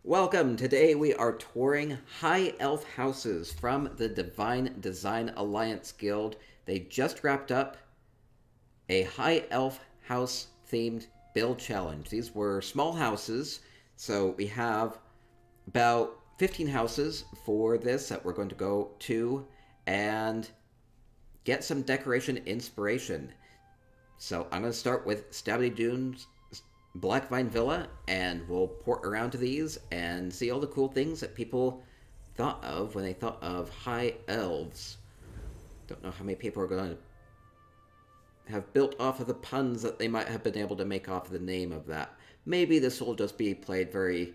Welcome! Today we are touring High Elf houses from the Divine Design Alliance Guild. They just wrapped up a High Elf house themed build challenge. These were small houses, so we have about 15 houses for this that we're going to go to and get some decoration inspiration. So I'm going to start with Stabby Dunes Blackvine Villa, and we'll port around to these and see all the cool things that people thought of when they thought of high elves. Don't know how many people are going to have built off of the puns that they might have been able to make off of the name of that. Maybe this will just be played very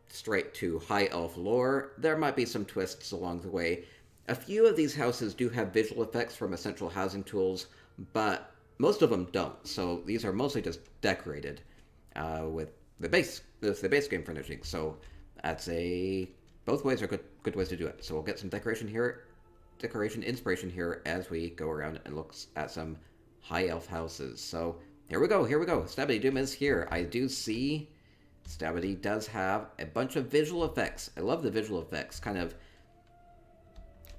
straight to high elf lore. There might be some twists along the way. A few of these houses do have visual effects from essential housing tools, but most of them don't, so these are mostly just decorated with the base game furnishing. So that's both ways are good ways to do it. So we'll get some decoration inspiration here as we go around and look at some high elf houses. So here we go. Stabby Doom is here. I do see Stabby does have a bunch of visual effects. I love the visual effects, kind of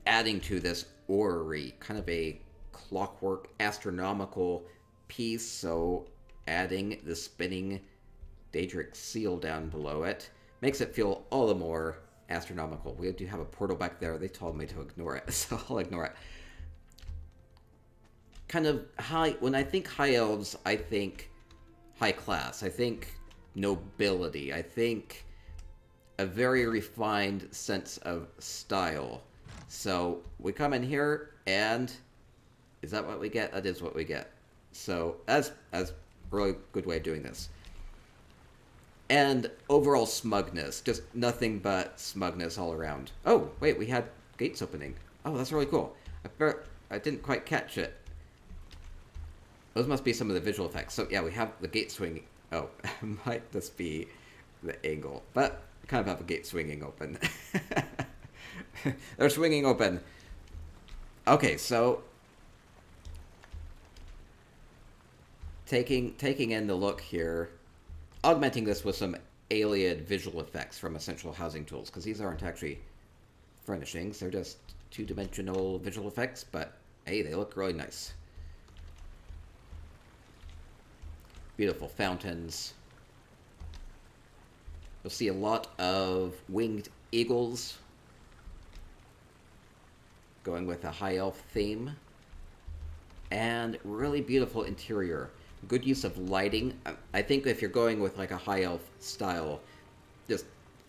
adding to this orrery, kind of a clockwork astronomical piece. So adding the spinning Daedric seal down below it makes it feel all the more astronomical. We do have a portal back there. They told me to ignore it, so I'll ignore it. Kind of high, when I think high elves, I think high class. I think nobility. I think a very refined sense of style. So we come in here, and is that what we get? That is what we get. So that's a really good way of doing this. And overall smugness, just nothing but smugness all around. Oh, wait, we had gates opening. Oh, that's really cool. I didn't quite catch it. Those must be some of the visual effects. So yeah, we have the gate swinging. Oh, might just be the angle, but I kind of have a gate swinging open. They're swinging open. Okay, so taking in the look here, augmenting this with some alien visual effects from essential housing tools, because these aren't actually furnishings, they're just two-dimensional visual effects, but hey, they look really nice. Beautiful fountains. You'll see a lot of winged eagles, going with a high elf theme, and really beautiful interior. Good use of lighting. I think if you're going with like a high elf style, just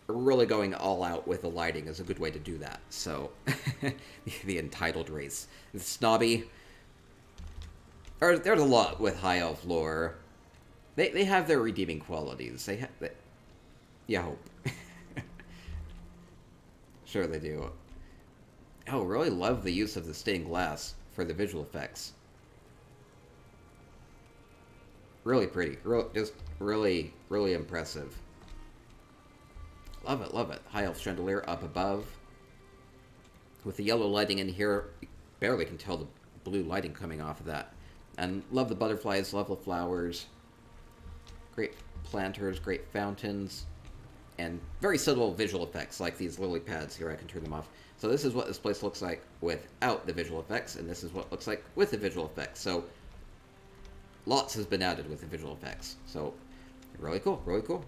really going all out with the lighting is a good way to do that. So the entitled race, the snobby. There's a lot with high elf lore. They have their redeeming qualities. You hope. Sure they do. Oh, really love the use of the stained glass for the visual effects. Really pretty. Just really impressive. Love it. High elf chandelier up above. With the yellow lighting in here, you barely can tell the blue lighting coming off of that. And love the butterflies, love the flowers. Great planters, great fountains. And very subtle visual effects, like these lily pads here. I can turn them off. So this is what this place looks like without the visual effects, and this is what it looks like with the visual effects. So lots has been added with the visual effects. So really cool.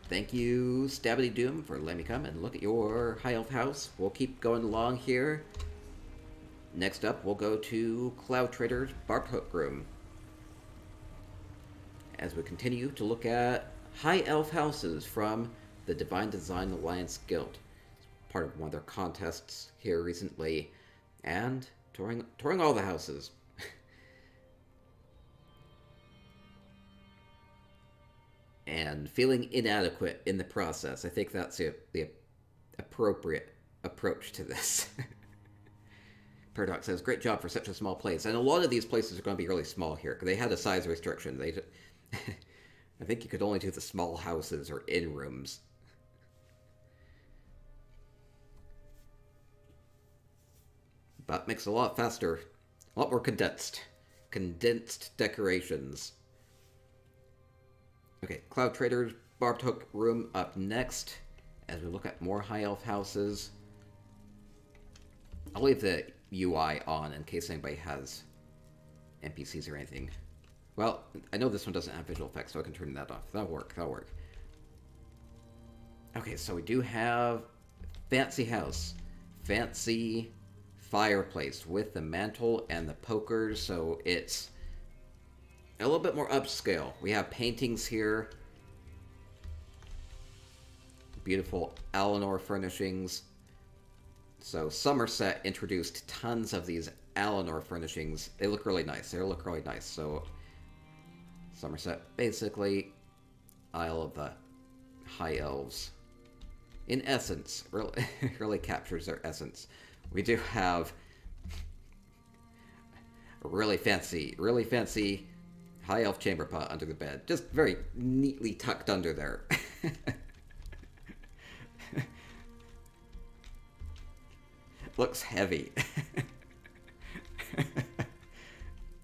Thank you, Stabby Doom, for letting me come and look at your high elf house. We'll keep going along here. Next up, we'll go to Cloudrest Bar Room, as we continue to look at high elf houses from the Divine Design Alliance Guild. It's part of one of their contests here recently, and touring all the houses. And feeling inadequate in the process. I think that's the appropriate approach to this. Paradox says, great job for such a small place. And a lot of these places are going to be really small here, because they had a size restriction. I think you could only do the small houses or in rooms. But makes it a lot faster, a lot more condensed. Condensed decorations. Okay, Cloudrest Barbed Hook Room up next as we look at more high elf houses. I'll leave the UI on in case anybody has NPCs or anything. Well, I know this one doesn't have visual effects, so I can turn that off. That'll work, that'll work. Okay, so we do have fancy house. Fancy fireplace with the mantle and the pokers, so it's a little bit more upscale. We have paintings here. Beautiful Alinor furnishings. So Somerset introduced tons of these Alinor furnishings. They look really nice. They look really nice. So Somerset, basically, Isle of the High Elves. In essence, really captures their essence. We do have a really fancy high elf chamber pot under the bed. Just very neatly tucked under there. Looks heavy.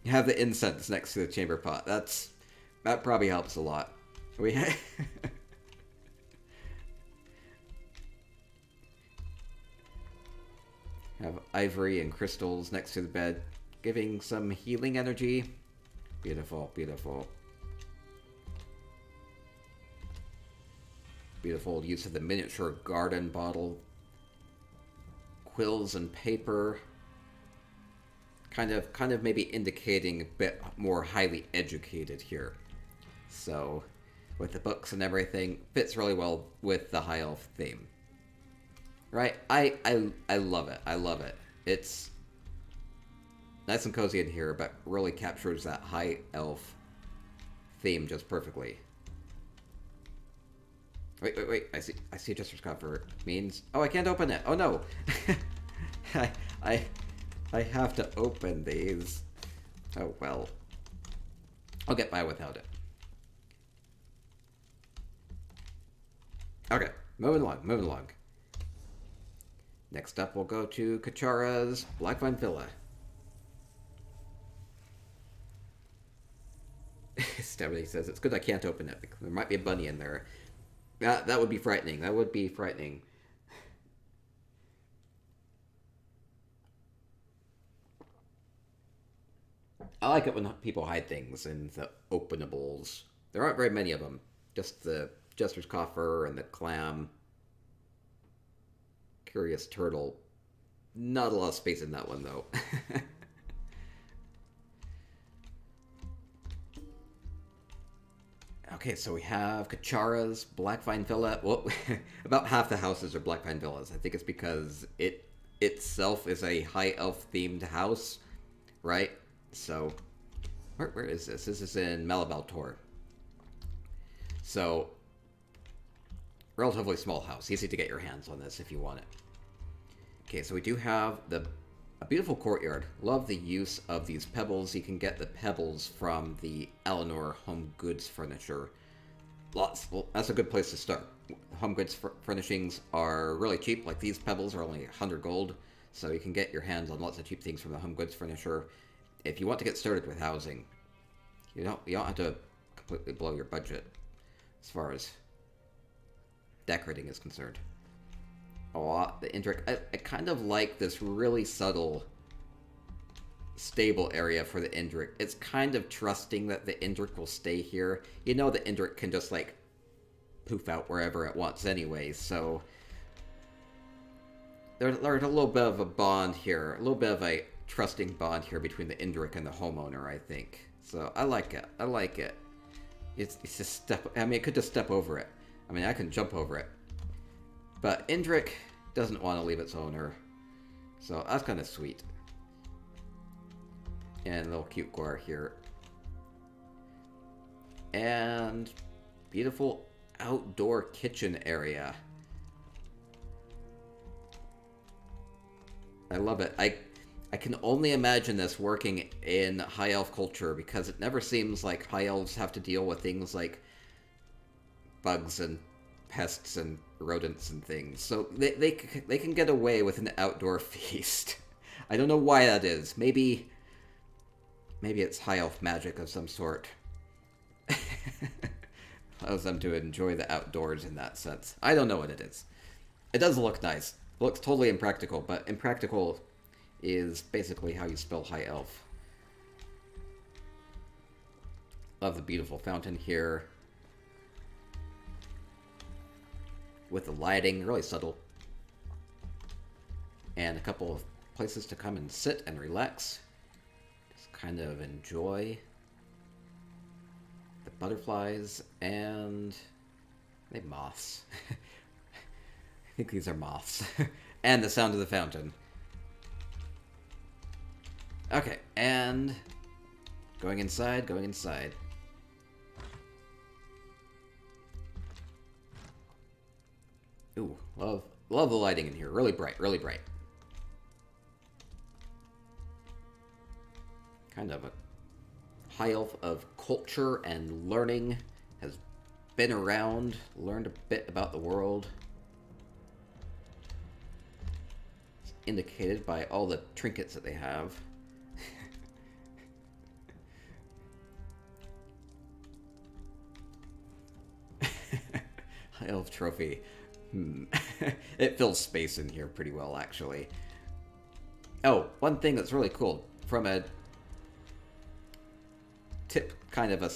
You have the incense next to the chamber pot. That probably helps a lot. We have ivory and crystals next to the bed, giving some healing energy. Beautiful, beautiful. Beautiful use of the miniature garden bottle. Quills and paper. Kind of maybe indicating a bit more highly educated here. So, with the books and everything, fits really well with the high elf theme. Right? I love it. I love it. It's nice and cozy in here, but really captures that high elf theme just perfectly. Wait. I see a Jester's Coffer. Means... Oh, I can't open it. Oh, no. I have to open these. Oh, well. I'll get by without it. Okay. Moving along. Next up, we'll go to Kachara's Blackvine Villa. Stephanie says, it's good I can't open it, because there might be a bunny in there. That would be frightening. That would be frightening. I like it when people hide things in the openables. There aren't very many of them. Just the Jester's Coffer and the clam. Curious turtle. Not a lot of space in that one, though. Okay, so we have Kachara's Blackvine Villa. Well, about half the houses are Blackvine Villas. I think it's because it itself is a high elf themed house, right? So, where is this? This is in Malabal Tor. So, relatively small house. Easy to get your hands on this if you want it. Okay, so we do have a beautiful courtyard. Love the use of these pebbles. You can get the pebbles from the Alinor Home Goods Furniture. Well, that's a good place to start. Home Goods furnishings are really cheap. Like these pebbles are only 100 gold. So you can get your hands on lots of cheap things from the Home Goods Furniture. If you want to get started with housing, you don't have to completely blow your budget as far as decorating is concerned. Oh, the Indrik. I kind of like this really subtle, stable area for the Indrik. It's kind of trusting that the Indrik will stay here. You know the Indrik can just, like, poof out wherever it wants anyway, so... There's a little bit of a bond here. A little bit of a trusting bond here between the Indrik and the homeowner, I think. So, I like it. I like it. It's just step... I mean, it could just step over it. I mean, I can jump over it. But Indrik doesn't want to leave its owner. So that's kind of sweet. And a little cute Gwar here. And beautiful outdoor kitchen area. I love it. I can only imagine this working in high elf culture because it never seems like high elves have to deal with things like bugs and pests and rodents and things. So they can get away with an outdoor feast. I don't know why that is. Maybe it's high elf magic of some sort. allows them to enjoy the outdoors in that sense. I don't know what it is. It does look nice. It looks totally impractical, but impractical is basically how you spell high elf. Love the beautiful fountain here. With the lighting, really subtle. And a couple of places to come and sit and relax. Just kind of enjoy the butterflies and they moths. I think these are moths. And the sound of the fountain. Okay, and going inside, going inside. Ooh, love the lighting in here. Really bright, really bright. Kind of a high elf of culture and learning. Has been around, learned a bit about the world. It's indicated by all the trinkets that they have. High elf trophy. It fills space in here pretty well, actually. Oh, one thing that's really cool, from a tip kind of a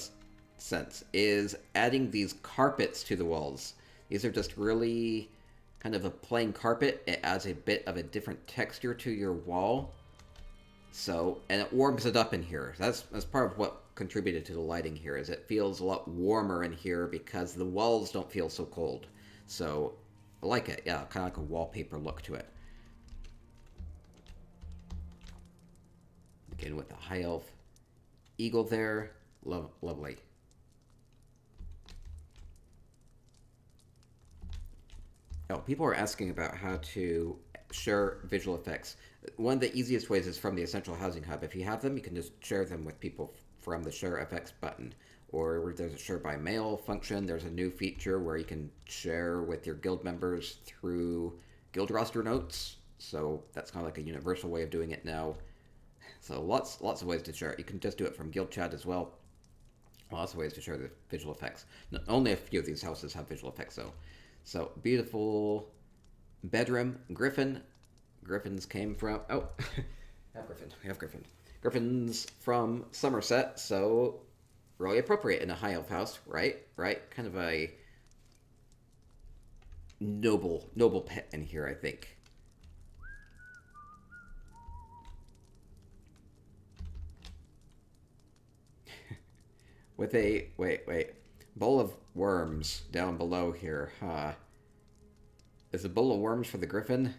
sense, is adding these carpets to the walls. These are just really kind of a plain carpet. It adds a bit of a different texture to your wall. So, and it warms it up in here. That's part of what contributed to the lighting here, is it feels a lot warmer in here because the walls don't feel so cold. So, I like it. Yeah, kind of like a wallpaper look to it. Again, with the high elf eagle there. Lovely. Oh, people are asking about how to share visual effects. One of the easiest ways is from the Essential Housing Hub. If you have them, you can just share them with people from the Share FX button. Or there's a share by mail function. There's a new feature where you can share with your guild members through guild roster notes. So that's kind of like a universal way of doing it now. So lots of ways to share it. You can just do it from guild chat as well. Lots of ways to share the visual effects. Only a few of these houses have visual effects though. So beautiful bedroom. Gryphon. Gryphons came from... Oh, we have Gryphon. Gryphons from Somerset, so really appropriate in a high elf house, right? Kind of a noble pet in here, I think. With a wait, bowl of worms down below here, huh? Is a bowl of worms for the Gryphon?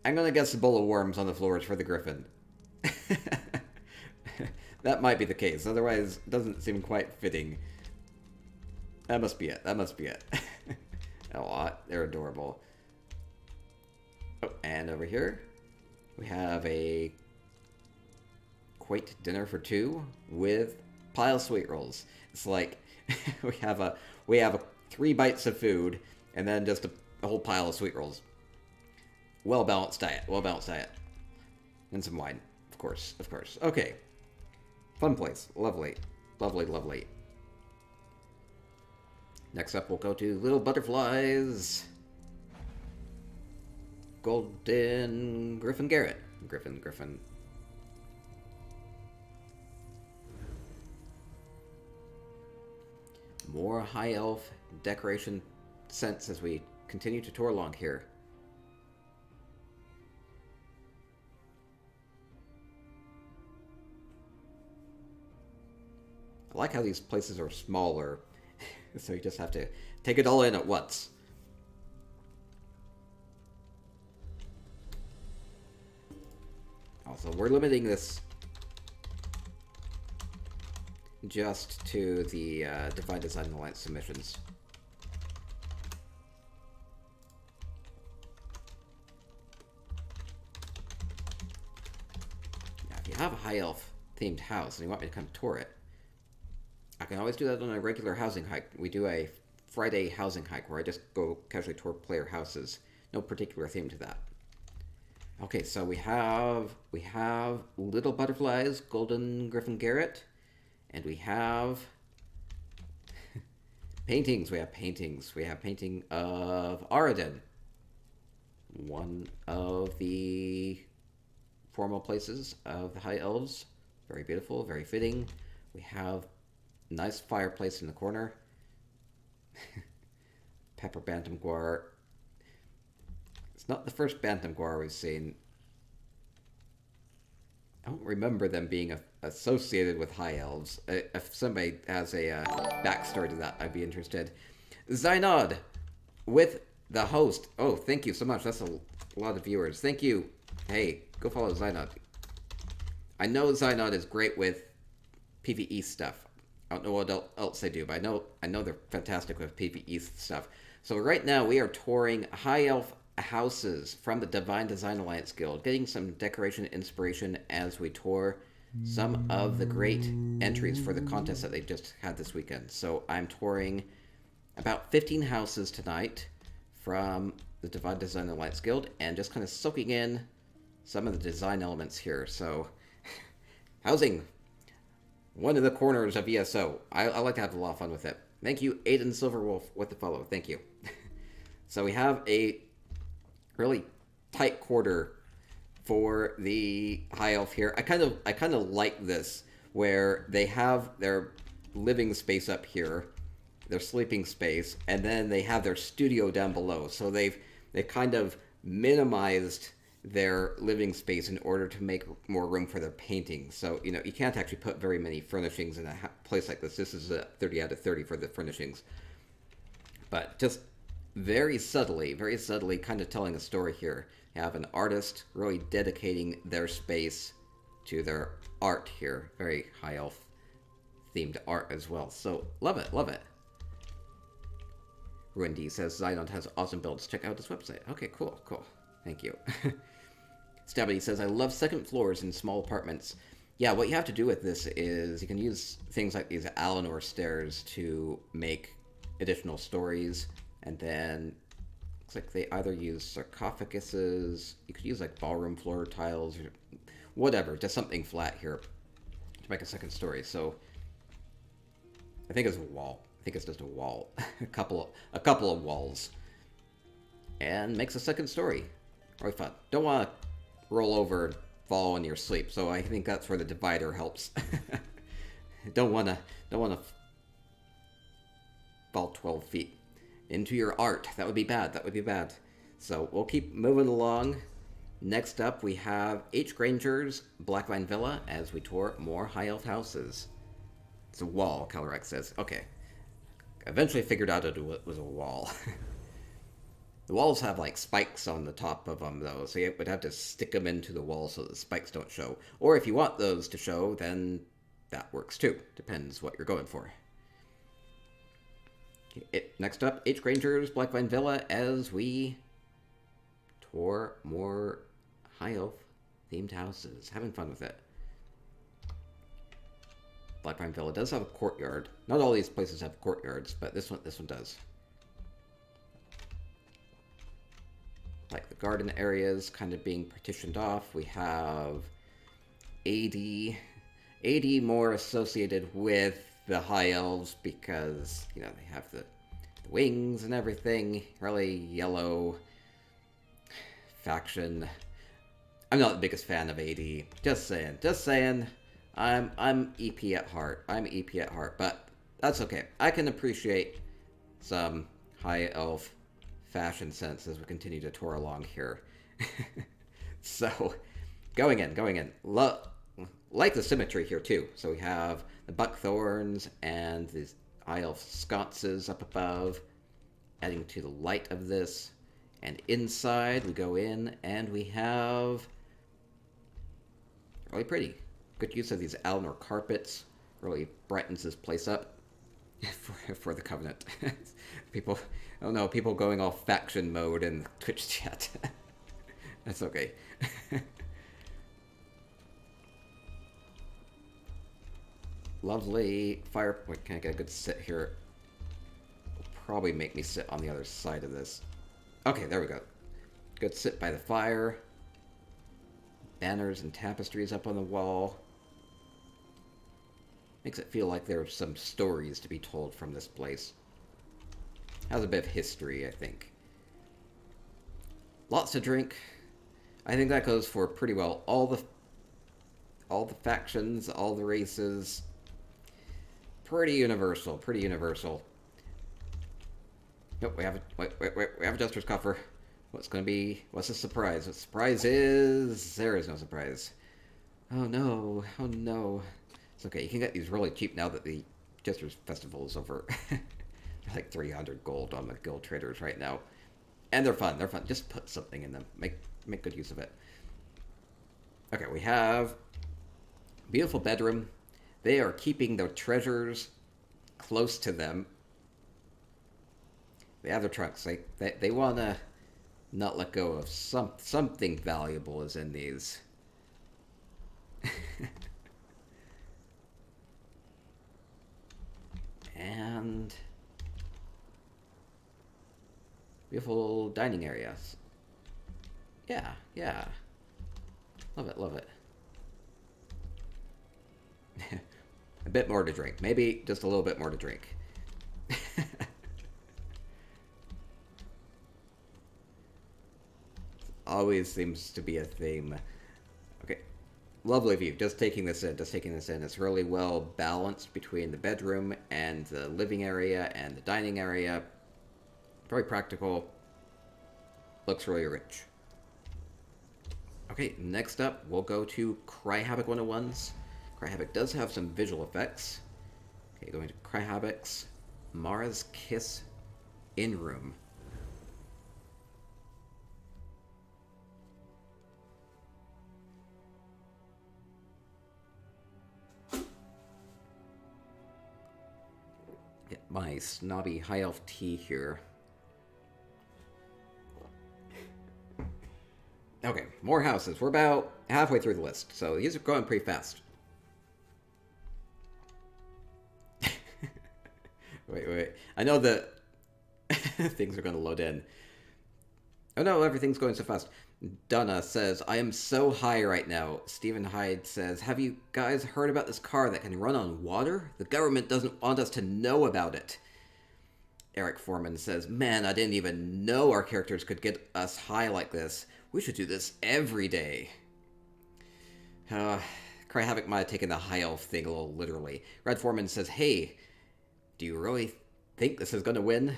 I'm gonna guess the bowl of worms on the floor is for the Gryphon. That might be the case, otherwise it doesn't seem quite fitting. That must be it. Oh, they're adorable. Oh, and over here, we have a quaint dinner for two with pile sweet rolls. It's like we have 3 bites of food and then just a whole pile of sweet rolls. Well balanced diet. And some wine, of course. Okay. Fun place. Lovely. Next up, we'll go to Little Butterflies. Golden Gryphon Garret. Gryphon. More high elf decoration scents as we continue to tour along here. I like how these places are smaller, so you just have to take it all in at once. Also, we're limiting this just to the Divine Design Alliance submissions. Now, if you have a high elf themed house and you want me to come tour it, I can always do that on a regular housing hike. We do a Friday housing hike where I just go casually tour player houses. No particular theme to that. Okay, so we have Little Butterflies, Golden Gryphon Garret, and we have Paintings. We have paintings. We have painting of Aradin, one of the formal places of the High Elves. Very beautiful, very fitting. We have a nice fireplace in the corner. Pepper Bantam Guar. It's not the first Bantam Guar we've seen. I don't remember them being associated with High Elves. If somebody has a backstory to that, I'd be interested. Zynod with the host. Oh, thank you so much. That's a lot of viewers. Thank you. Hey, go follow Zynod. I know Zynod is great with PvE stuff. I don't know what else they do, but I know they're fantastic with PvE stuff. So right now we are touring High Elf houses from the Divine Design Alliance Guild, getting some decoration inspiration as we tour some of the great entries for the contest that they just had this weekend. So I'm touring about 15 houses tonight from the Divine Design Alliance Guild and just kind of soaking in some of the design elements here. So housing, one of the corners of ESO. I like to have a lot of fun with it. Thank you, Aiden Silverwolf, with the follow. Thank you. So we have a really tight quarter for the High Elf here. I kind of like this, where they have their living space up here, their sleeping space, and then they have their studio down below. So they've kind of minimized their living space in order to make more room for their painting. So, you can't actually put very many furnishings in a place like this. This is a 30 out of 30 for the furnishings. But just very subtly kind of telling a story here. You have an artist really dedicating their space to their art here. Very High Elf themed art as well. So, love it, love it. Ruindy says Zynod has awesome builds. Check out his website. Okay, cool. Thank you. Stabby says, I love second floors in small apartments. Yeah, what you have to do with this is you can use things like these Alinor stairs to make additional stories. And then looks like they either use sarcophaguses. You could use like ballroom floor tiles or whatever, just something flat here to make a second story. So I think it's a wall. I think it's just a wall, a couple of walls, and makes a second story. Really fun. Don't want to roll over and fall in your sleep. So I think that's where the divider helps. don't want to fall 12 feet into your art. That would be bad. So we'll keep moving along. Next up, we have H. Granger's Blackvine Villa as we tour more High Elf houses. It's a wall, Calrex says. Okay. Eventually figured out it was a wall. The walls have like spikes on the top of them though, so you would have to stick them into the wall so the spikes don't show. Or if you want those to show, then that works too. Depends what you're going for. Next up, H. Granger's Blackvine Villa as we tour more High Elf themed houses. Having fun with it. Blackvine Villa does have a courtyard. Not all these places have courtyards, but this one does. Like the garden areas kind of being partitioned off. We have AD more associated with the High Elves because, they have the wings and everything. Really yellow faction. I'm not the biggest fan of AD. Just saying. I'm EP at heart. But that's okay. I can appreciate some High Elf fashion sense as we continue to tour along here. So, going in. Like the symmetry here too. So we have the buckthorns and these High Elf sconces up above, adding to the light of this. And inside we go in and we have really pretty. Good use of these Alinor carpets. Really brightens this place up for the Covenant. People going all faction mode in Twitch chat. That's okay. Lovely fire point. Can I get a good sit here? Will probably make me sit on the other side of this. Okay, there we go. Good sit by the fire. Banners and tapestries up on the wall. Makes it feel like there are some stories to be told from this place. Has a bit of history, I think. Lots to drink. I think that goes for pretty well all the factions, all the races. Pretty universal, pretty universal. Nope, we have we have a Jester's coffer. What's the surprise? The surprise is... There is no surprise. Oh no, oh no. It's okay, you can get these really cheap now that the Jester's Festival is over. Like 300 gold on the guild traders right now. And they're fun, Just put something in them. Make good use of it. Okay, we have beautiful bedroom. They are keeping their treasures close to them. They have their trunks. They want to not let go of something valuable is in these. And beautiful dining areas. Yeah, yeah. Love it, love it. A bit more to drink. Maybe just a little bit more to drink. Always seems to be a theme. Okay. Lovely view. Just taking this in. It's really well balanced between the bedroom and the living area and the dining area. Very practical. Looks really rich. Okay, next up, we'll go to Cry Havoc 101s. Cry Havoc does have some visual effects. Okay, going to Cry Havoc's Mara's Kiss in room. Get my snobby high elf tea here. Okay, more houses. We're about halfway through the list, so these are going pretty fast. Wait. I know that things are going to load in. Oh no, everything's going so fast. Donna says, I am so high right now. Stephen Hyde says, have you guys heard about this car that can run on water? The government doesn't want us to know about it. Eric Foreman says, man, I didn't even know our characters could get us high like this. We should do this every day. Cry Havoc might have taken the high elf thing a little literally. Red Foreman says, hey, do you really think this is going to win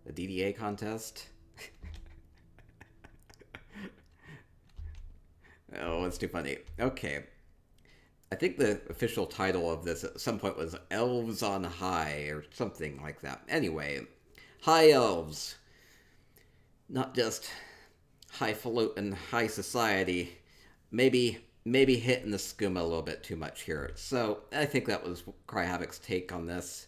the DDA contest? Oh, it's too funny. Okay. I think the official title of this at some point was Elves on High or something like that. Anyway, high elves. Not just highfalutin high society. Maybe hitting the skooma a little bit too much here. So I think that was Cry Havoc's take on this.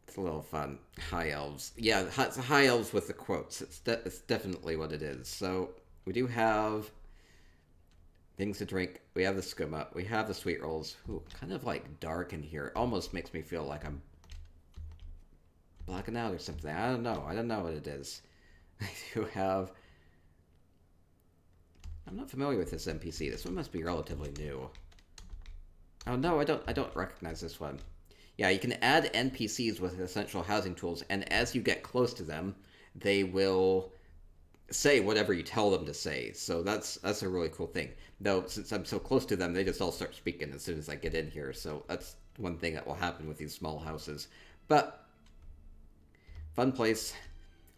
It's a little fun. High elves. Yeah, it's high elves with the quotes. It's definitely what it is. So we do have things to drink. We have the skooma. We have the sweet rolls. Ooh, kind of like dark in here. Almost makes me feel like I'm blacking out or something. I don't know. I don't know what it is. I do have... I'm not familiar with this NPC. This one must be relatively new. Oh no, I don't recognize this one. Yeah, you can add NPCs with essential housing tools, and as you get close to them, they will say whatever you tell them to say. So that's a really cool thing. Though, since I'm so close to them, they just all start speaking as soon as I get in here. So that's one thing that will happen with these small houses. But, fun place.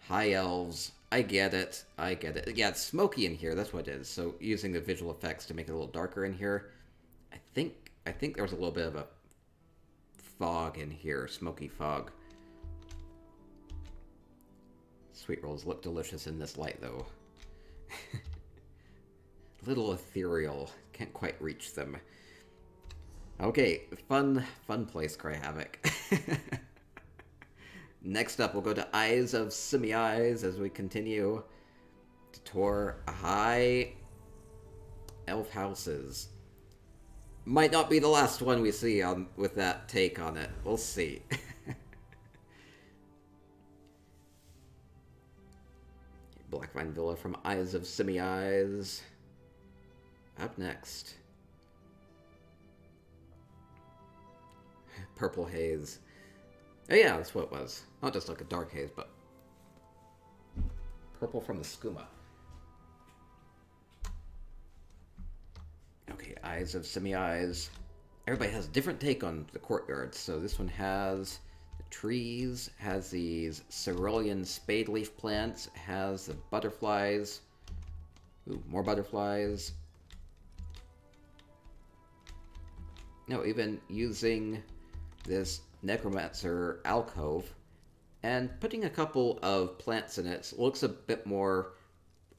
High elves. I get it. Yeah, it's smoky in here. That's what it is. So using the visual effects to make it a little darker in here. I think there was a little bit of a fog in here. Smoky fog. Sweet rolls look delicious in this light, though. Little ethereal. Can't quite reach them. Okay, fun place, Cry Havoc. Next up, we'll go to Eyes of Simi-Eyes as we continue to tour high elf houses. Might not be the last one we see with that take on it. We'll see. Blackvine Villa from Eyes of Simi-Eyes. Up next. Purple Haze. Oh yeah, that's what it was. Not just like a dark haze, but purple from the skooma. Okay, Eyes of Semi-Eyes. Everybody has a different take on the courtyard. So this one has the trees, has these cerulean spade leaf plants, has the butterflies. Ooh, more butterflies. No, even using this necromancer alcove and putting a couple of plants in it. It looks a bit more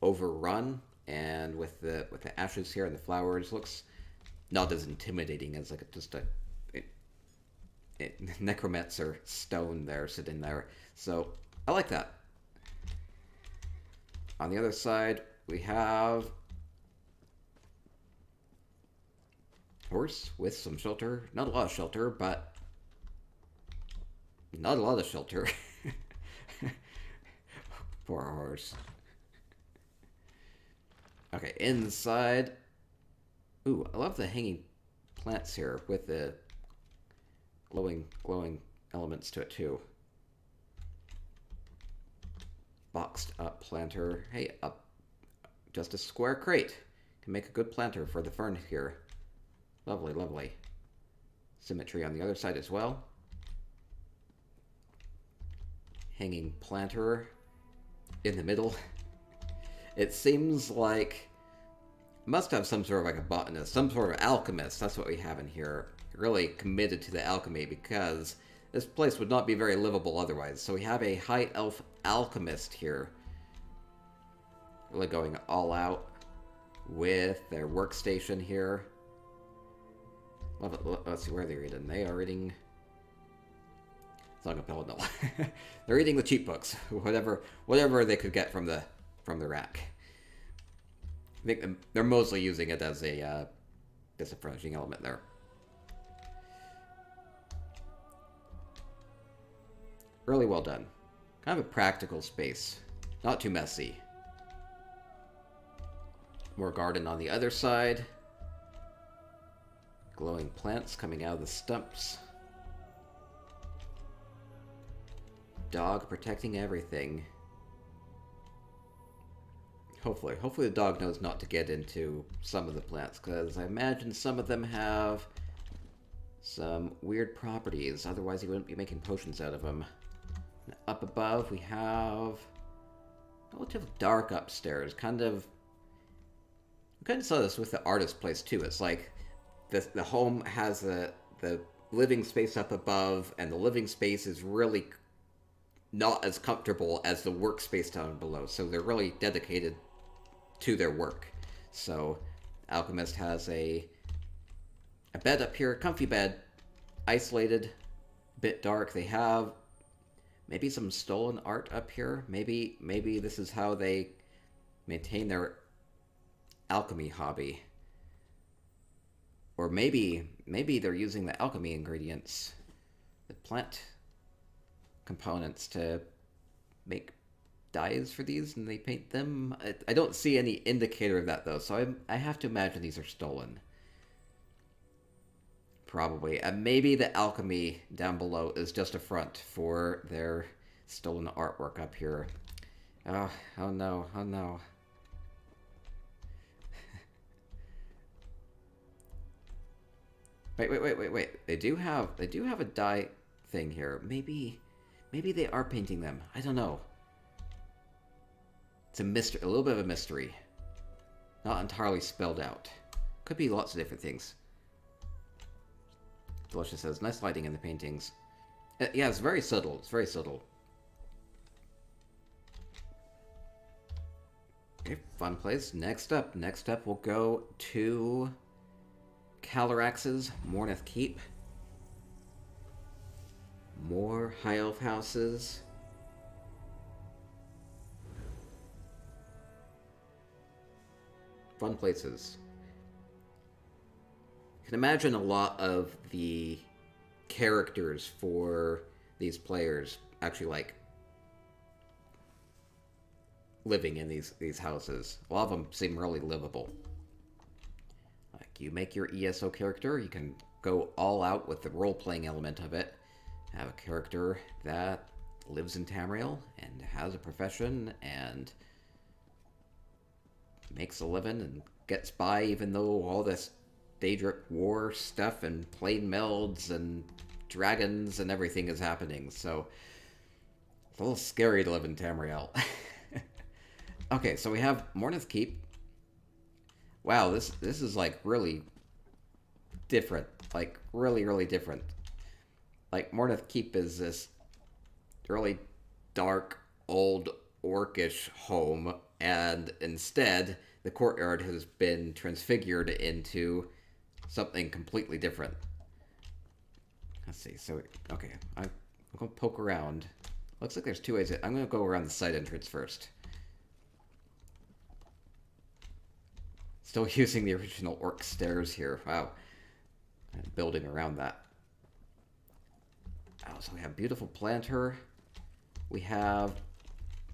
overrun, and with the ashes here and the flowers, looks not as intimidating as like just a necromancer stone there sitting there. So I like that. On the other side, we have horse with some shelter. Not a lot of shelter, but not a lot of shelter. Poor horse. Okay, inside. Ooh, I love the hanging plants here with the glowing elements to it too. Boxed up planter. Hey, up just a square crate. Can make a good planter for the fern here. Lovely, lovely. Symmetry on the other side as well. Hanging planter in the middle. It seems like must have some sort of like a botanist, some sort of alchemist. That's what we have in here. Really committed to the alchemy, because this place would not be very livable otherwise. So we have a high elf alchemist here. Really going all out with their workstation here. Love it. Let's see where they're eating. They are eating Zongapel, no. They're eating the cheap books. Whatever they could get from the rack. I think they're mostly using it as a disenfranchising element there. Really well done. Kind of a practical space. Not too messy. More garden on the other side. Glowing plants coming out of the stumps. Dog protecting everything. Hopefully the dog knows not to get into some of the plants, because I imagine some of them have some weird properties. Otherwise, he wouldn't be making potions out of them. And up above, we have relatively dark upstairs. We kind of saw this with the artist place too. It's like the home has the living space up above, and the living space is really not as comfortable as the workspace down below. So they're really dedicated to their work. So Alchemist has a bed up here, comfy bed, isolated, bit dark. They have maybe some stolen art up here. Maybe this is how they maintain their alchemy hobby. Or maybe they're using the alchemy ingredients, the plant components, to make dyes for these, and they paint them. I don't see any indicator of that though, so I have to imagine these are stolen. Probably. And maybe the alchemy down below is just a front for their stolen artwork up here. Oh no, oh no. Wait. They do have a dye thing here. Maybe they are painting them. I don't know. It's a mystery, a little bit of a mystery. Not entirely spelled out. Could be lots of different things. Delicious says, nice lighting in the paintings. Yeah, it's very subtle. It's very subtle. Okay, fun place. Next up we'll go to Calarax's Mournoth Keep. More high elf houses. Fun places. You can imagine a lot of the characters for these players actually like living in these houses. A lot of them seem really livable. Like, you make your ESO character, you can go all out with the role-playing element of it. Have a character that lives in Tamriel and has a profession and makes a living and gets by even though all this Daedric war stuff and plane melds and dragons and everything is happening. So it's a little scary to live in Tamriel. Okay, so we have Mournoth Keep. Wow, this is like really different. Like really, really different. Like Mournoth Keep is this really dark, old, orcish home, and instead the courtyard has been transfigured into something completely different. Let's see. So, okay, I'm going to poke around. Looks like there's two ways. I'm going to go around the side entrance first. Still using the original orc stairs here. Wow. And building around that. Oh, so we have beautiful planter. We have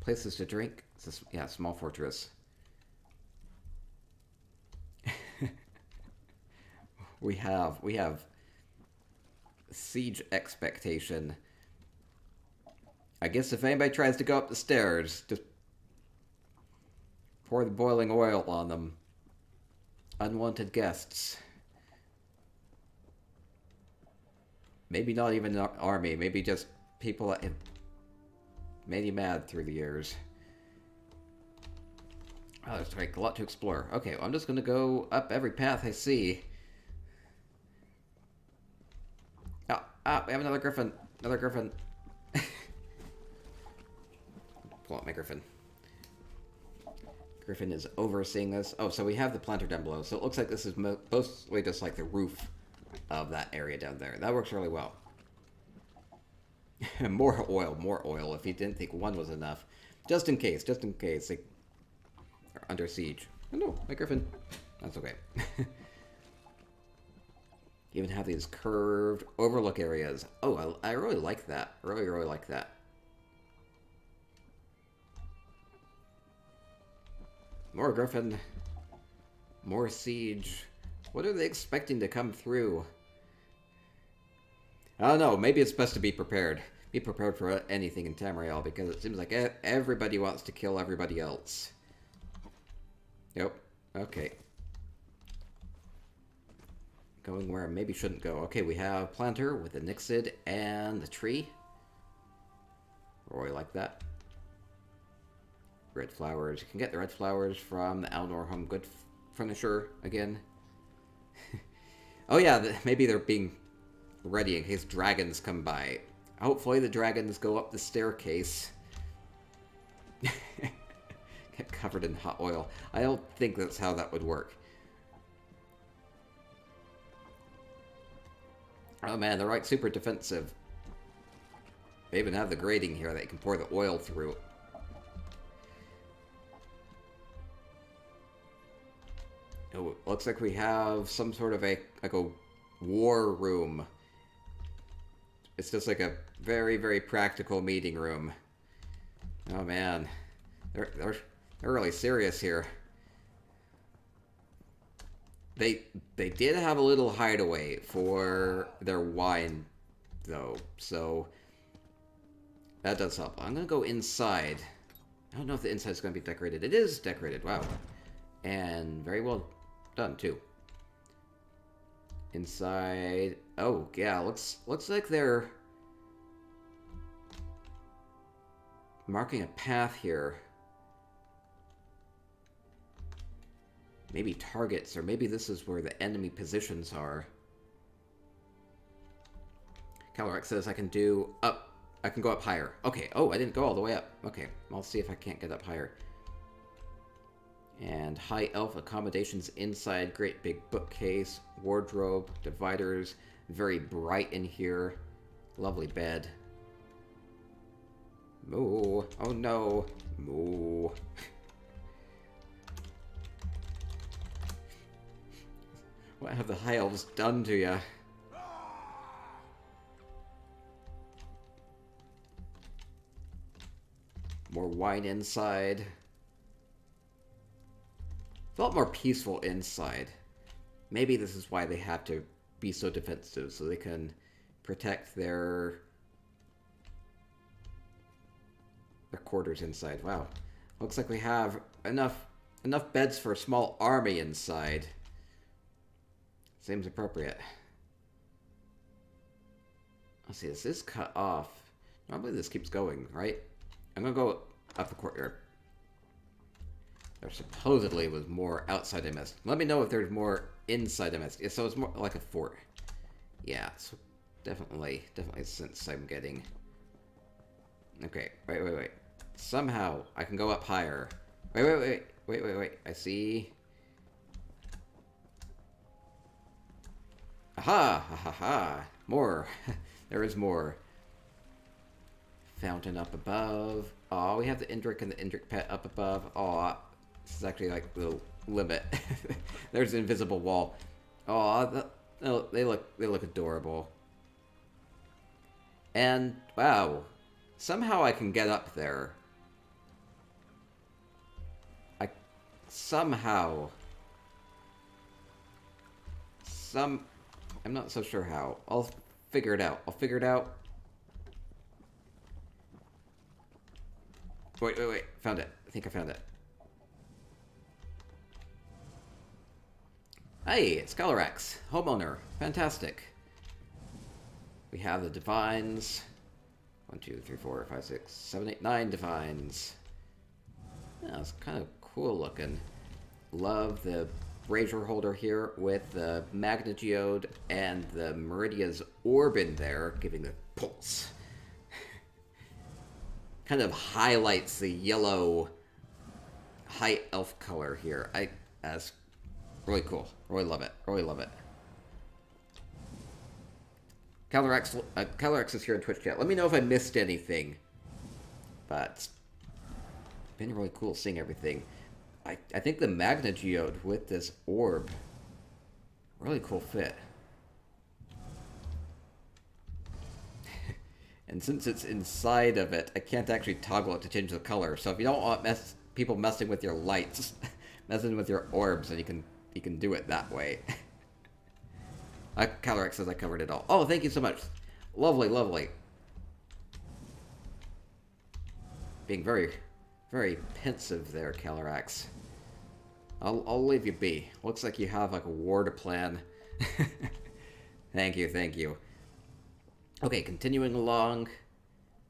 places to drink. It's a, small fortress. we have siege expectation. I guess if anybody tries to go up the stairs, just pour the boiling oil on them. Unwanted guests. Maybe not even an army, maybe just people that have made you mad through the years. Oh, there's like a lot to explore. Okay, well, I'm just gonna go up every path I see. We have another Gryphon. Another Gryphon. Pull out my Gryphon. Gryphon is overseeing this. Oh, so we have the planter down below. So it looks like this is mostly just like the roof of that area down there. That works really well. More oil if you didn't think one was enough. Just in case they are under siege. Oh no, my Gryphon. That's okay. Even have these curved overlook areas. Oh, I really like that. Really, really like that. More Gryphon. More siege. What are they expecting to come through? I don't know. Maybe it's best to be prepared. Be prepared for anything in Tamriel, because it seems like everybody wants to kill everybody else. Yep. Okay. Going where I maybe shouldn't go. Okay, we have planter with the Nixid and the tree. Really like that. Red flowers. You can get the red flowers from the Alnor Home Good Furniture again. Oh yeah, maybe they're being ready in case dragons come by. Hopefully the dragons go up the staircase. Get covered in hot oil. I don't think that's how that would work. Oh man, they're like super defensive. They even have the grating here that you can pour the oil through. Oh, looks like we have some sort of a war room. It's just like a very, very practical meeting room. Oh man, they're really serious here. They did have a little hideaway for their wine, though, so that does help. I'm gonna go inside. I don't know if the inside is gonna be decorated. It is decorated. Wow, and very well done too. Inside. Oh yeah, looks like they're marking a path here. Maybe targets, or maybe this is where the enemy positions are. Caloric says I can go up higher. Okay, oh, I didn't go all the way up. Okay, I'll see if I can't get up higher. And high elf accommodations inside, great big bookcase, wardrobe, dividers, very bright in here. Lovely bed. Moo. Oh no. Moo. What have the high elves done to you? More wine inside. It's a lot more peaceful inside. Maybe this is why they have to be so defensive, so they can protect their quarters inside. Wow. Looks like we have enough beds for a small army inside. Seems appropriate. Let's see, this is cut off. Normally this keeps going, right? I'm gonna go up the courtyard. There supposedly was more outside I missed. Let me know if there's more inside I missed. So it's more like a fort. Yeah, so definitely a sense I'm getting. Okay, wait. Somehow I can go up higher. Wait. I see. Aha! More. There is more. Fountain up above. Oh, we have the Indrik and the Indrik pet up above. Oh, this is actually like the limit. There's an invisible wall. Oh, they look adorable. And wow, somehow I can get up there. I'm not so sure how. I'll figure it out. Wait. Found it. I think I found it. Hey, it's Calorax, homeowner. Fantastic. We have the divines. 1, 2, 3, 4, 5, 6, 7, 8, 9 divines. Yeah, it's kind of cool looking. Love the brazier holder here with the Magna Geode and the Meridia's orb in there, giving the pulse. Kind of highlights the yellow high elf color here. That's really cool. Really love it. Calorax is here in Twitch chat. Let me know if I missed anything. But it's been really cool seeing everything. I think the Magna Geode with this orb, really cool fit. And since it's inside of it, I can't actually toggle it to change the color. So if you don't want people messing with your lights, messing with your orbs, then you can do it that way. Calorax says I covered it all. Oh, thank you so much. Lovely. Being very, very pensive there, Calorax. I'll leave you be. Looks like you have like a war to plan. Thank you. Okay, continuing along.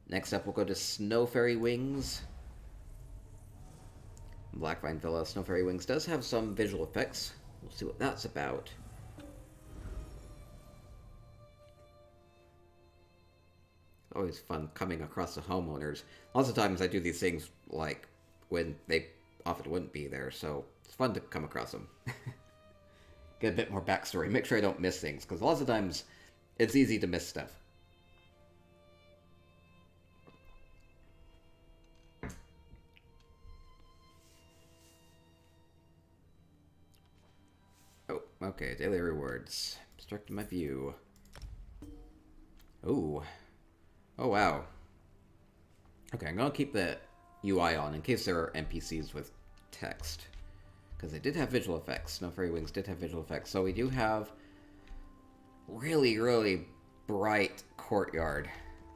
Next up, we'll go to Snow Fairy Wings. Blackvine Villa. Snow Fairy Wings does have some visual effects. We'll see what that's about. Always fun coming across the homeowners. Lots of times I do these things like when they often wouldn't be there, so it's fun to come across them. Get a bit more backstory. Make sure I don't miss things, because lots of times it's easy to miss stuff. Oh, okay. Daily rewards. Obstructing my view. Ooh. Oh, wow. Okay, I'm going to keep the UI on in case there are NPCs with text. Because they did have visual effects. Snow Fairy Wings did have visual effects. So we do have really bright courtyard.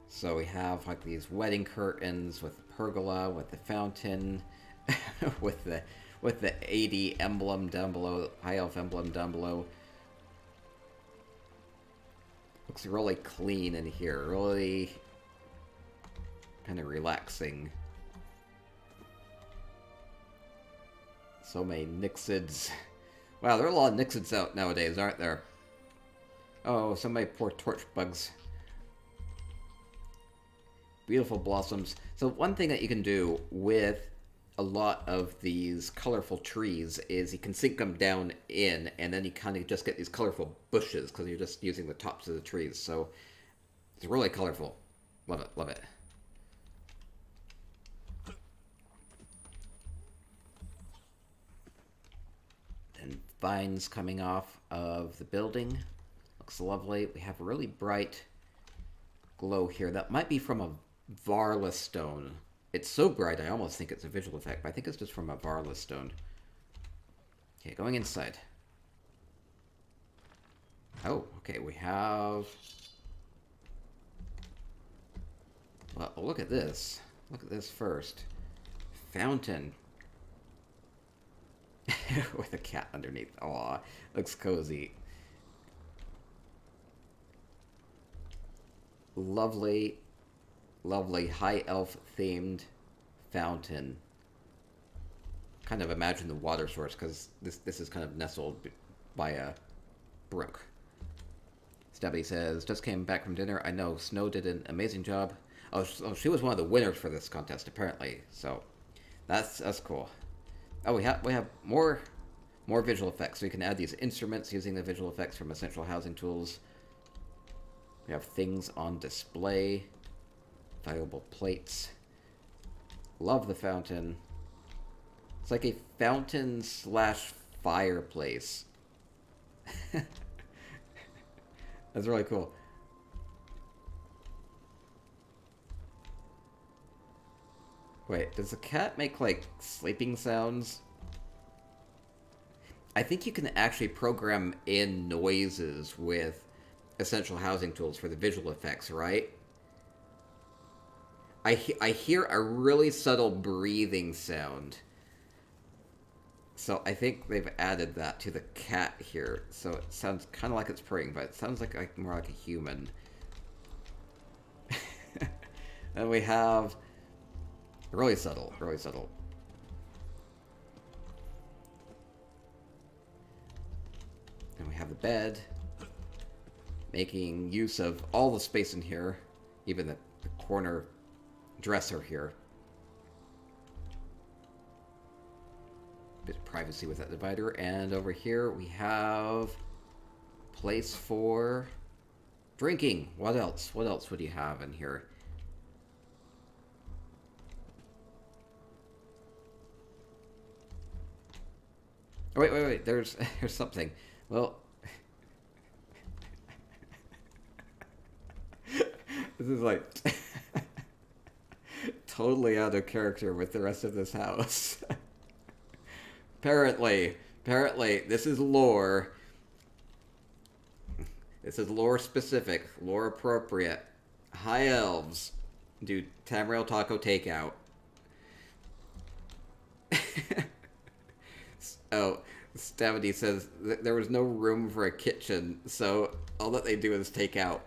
So we have like these wedding curtains with the pergola, with the fountain, with the 80 emblem down below, high elf emblem down below. Looks really clean in here, really kind of relaxing. So many Nixids. Wow, there are a lot of Nixids out nowadays, aren't there? Oh, so many poor torch bugs. Beautiful blossoms. So one thing that you can do with a lot of these colorful trees is you can sink them down in, and then you kind of just get these colorful bushes because you're just using the tops of the trees. So it's really colorful. Love it. And vines coming off of the building. Looks lovely. We have a really bright glow here. That might be from a Varla stone. It's so bright I almost think it's a visual effect, but I think it's just from a Varla stone. Okay, going inside. Oh, okay, we have... Well, look at this. Look at this first. Fountain. With a cat underneath. Aw, looks cozy. Lovely, lovely high elf themed fountain. Kind of imagine the water source because this is kind of nestled by a brook. Stabby says, just came back from dinner. I know Snow did an amazing job. Oh, she was one of the winners for this contest apparently. So that's cool. Oh, we have more visual effects. So we can add these instruments using the visual effects from Essential Housing Tools. We have things on display, valuable plates. Love the fountain. It's like a fountain slash fireplace. That's really cool. Wait, does the cat make, like, sleeping sounds? I think you can actually program in noises with Essential Housing Tools for the visual effects, right? I hear a really subtle breathing sound. So I think they've added that to the cat here. So it sounds kind of like it's purring, but it sounds like more like a human. And we have... really subtle, really subtle. And we have the bed, making use of all the space in here, even the corner dresser here. Bit of privacy with that divider. And over here we have place for drinking. What else? What else would you have in here? Oh, wait. There's something. Well, this is like totally out of character with the rest of this house. Apparently, this is lore. This is lore specific, lore appropriate. High elves do Tamriel taco takeout. Oh, Stavity says there was no room for a kitchen, so all that they do is take out.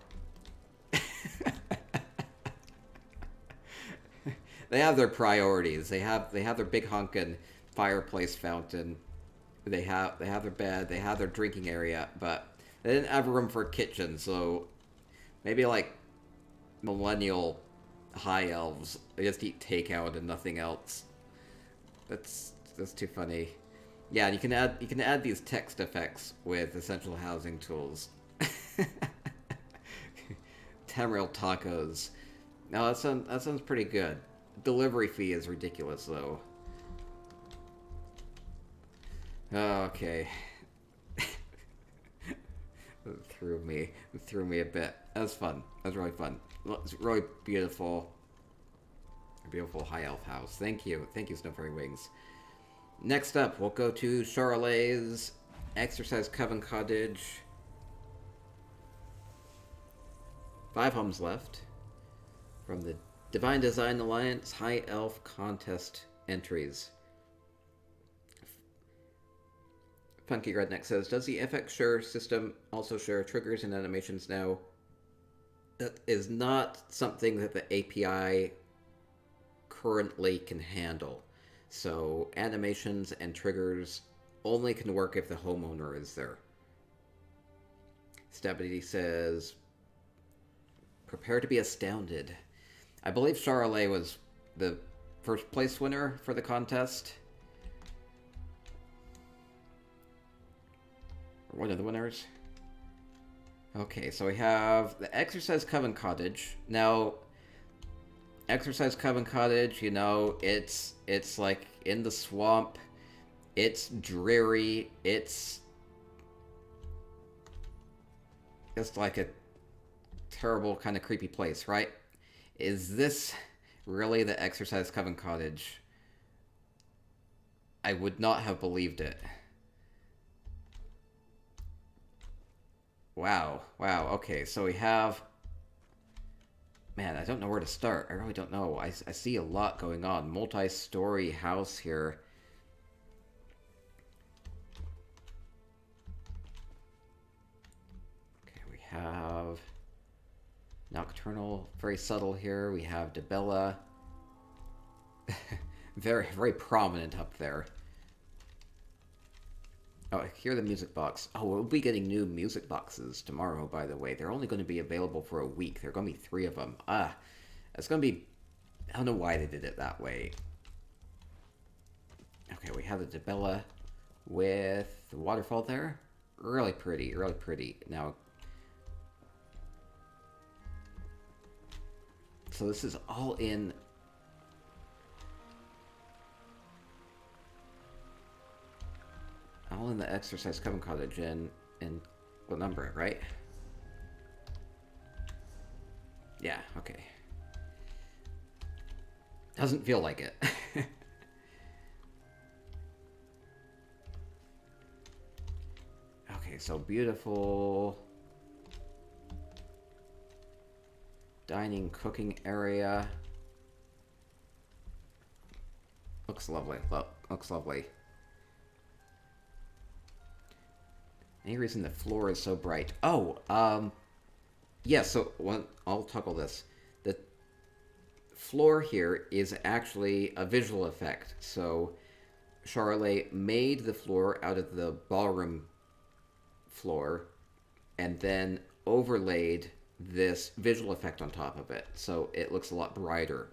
They have their priorities. They have their big honkin' fireplace fountain. They have their bed. They have their drinking area, but they didn't have room for a kitchen. So maybe like millennial high elves, they just eat takeout and nothing else. That's too funny. Yeah, you can add these text effects with Essential Housing Tools. Tamriel tacos. Now that sounds pretty good. Delivery fee is ridiculous though. Okay. It threw me a bit. That was fun. That was really fun. It's really beautiful. A beautiful high elf house. Thank you, Snow Fairy Wings. Next up, we'll go to Charolai's Exorcised Coven Cottage. 5 homes left from the Divine Design Alliance High Elf Contest entries. Funky Redneck says, does the FX Share system also share triggers and animations now? That is not something that the API currently can handle. So animations and triggers only can work if the homeowner is there. Stability says, prepare to be astounded. I believe Charolais was the first place winner for the contest. Or one of the winners. Okay, so we have the Exorcised Coven Cottage. Now, Exorcised Coven Cottage, you know, it's like in the swamp. It's dreary. It's like a terrible kind of creepy place, right? Is this really the Exorcised Coven Cottage? I would not have believed it. Wow. Okay, so we have Man, I don't know where to start. I really don't know. I see a lot going on. Multi-story house here. Okay, we have Nocturnal, very subtle here. We have Debella. Very, very prominent up there. Oh, I hear the music box. Oh, we'll be getting new music boxes tomorrow, by the way. They're only going to be available for a week. There are going to be 3 of them. It's going to be... I don't know why they did it that way. Okay, we have the Debella with the waterfall there. Really pretty, really pretty. Now... So this is all in... All in the Exorcised Coven Cottage in what number, right? Yeah, okay. Doesn't feel like it. Okay, so beautiful dining, cooking area. Looks lovely. Looks lovely. Any reason the floor is so bright? Oh, yeah, so I'll toggle this. The floor here is actually a visual effect. So Charlotte made the floor out of the ballroom floor and then overlaid this visual effect on top of it. So it looks a lot brighter.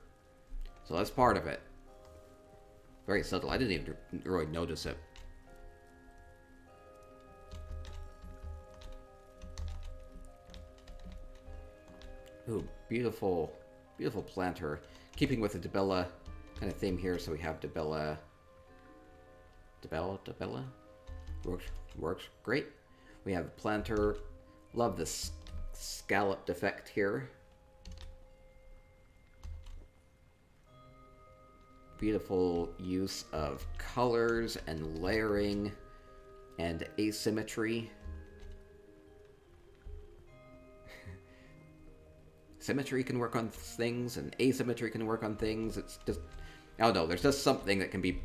So that's part of it. Very subtle. I didn't even really notice it. Ooh, beautiful, beautiful planter. Keeping with the Debella kind of theme here, so we have Debella. Works great. We have the planter. Love this scalloped effect here. Beautiful use of colors and layering and asymmetry. Symmetry can work on things, and asymmetry can work on things. It's just... I don't know, there's just something that can be